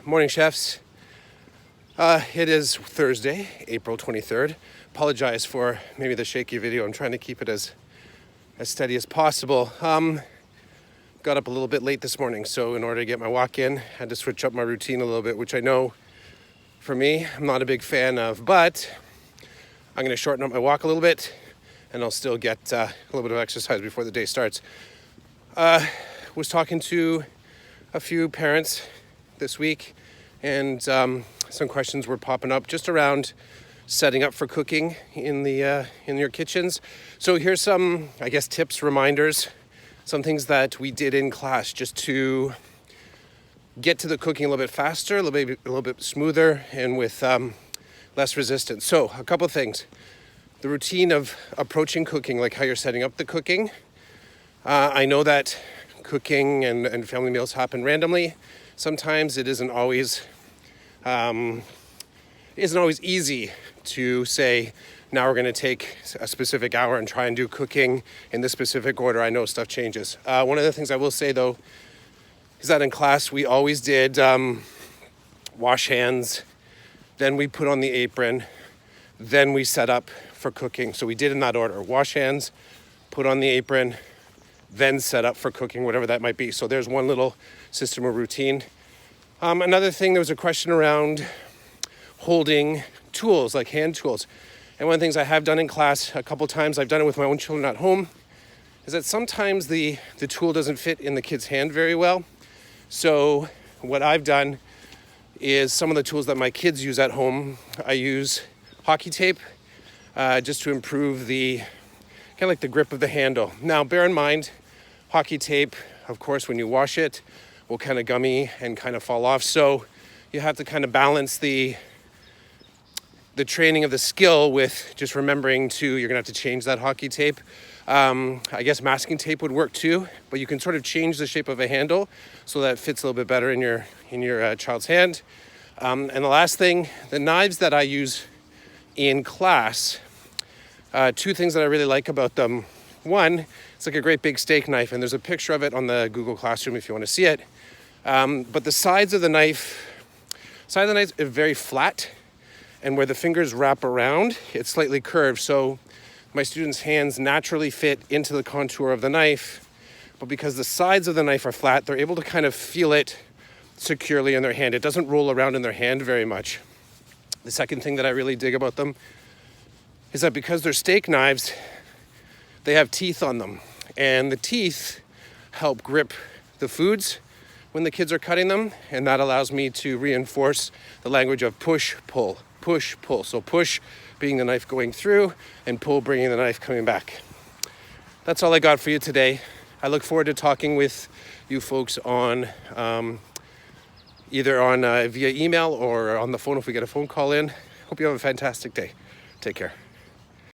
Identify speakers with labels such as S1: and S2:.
S1: Morning, chefs. It is Thursday, April 23rd. Apologize for maybe the shaky video. I'm trying to keep it as steady as possible. Got up a little bit late this morning, so in order to get my walk in, I had to switch up my routine a little bit, which I know for me, I'm not a big fan of, but I'm going to shorten up my walk a little bit, and I'll still get a little bit of exercise before the day starts. Was talking to a few parents this week, and some questions were popping up just around setting up for cooking in your kitchens. So here's some, I guess, tips, reminders, some things that we did in class just to get to the cooking a little bit faster, a little bit smoother, and with less resistance. So a couple of things. The routine of approaching cooking, like how you're setting up the cooking. I know that cooking and family meals happen randomly. Sometimes it isn't always easy to say, now we're going to take a specific hour and try and do cooking in this specific order. I know stuff changes. One of the things I will say, though, is that in class we always did wash hands, then we put on the apron, then we set up for cooking. So we did in that order: wash hands, put on the apron, then set up for cooking, whatever that might be. So there's one little system or routine. Another thing, there was a question around holding tools, like hand tools. And one of the things I have done in class a couple times, I've done it with my own children at home, is that sometimes the tool doesn't fit in the kid's hand very well. So what I've done is some of the tools that my kids use at home, I use hockey tape just to improve the kind of like the grip of the handle. Now, bear in mind, hockey tape, of course, when you wash it, will kind of gummy and kind of fall off. So you have to kind of balance the training of the skill with just remembering you're gonna have to change that hockey tape. I guess masking tape would work too, but you can sort of change the shape of a handle so that it fits a little bit better in your child's hand. And the last thing, the knives that I use in class, two things that I really like about them. One, it's like a great big steak knife, and there's a picture of it on the Google Classroom if you want to see it. But the sides of the knife are very flat, and where the fingers wrap around, it's slightly curved. So my students' hands naturally fit into the contour of the knife, but because the sides of the knife are flat, they're able to kind of feel it securely in their hand. It doesn't roll around in their hand very much. The second thing that I really dig about them is that because they're steak knives, they have teeth on them, and the teeth help grip the foods when the kids are cutting them, and that allows me to reinforce the language of push, pull, push, pull. So push being the knife going through, and pull bringing the knife coming back. That's all I got for you today. I look forward to talking with you folks on either on via email or on the phone if we get a phone call in. Hope you have a fantastic day. Take care.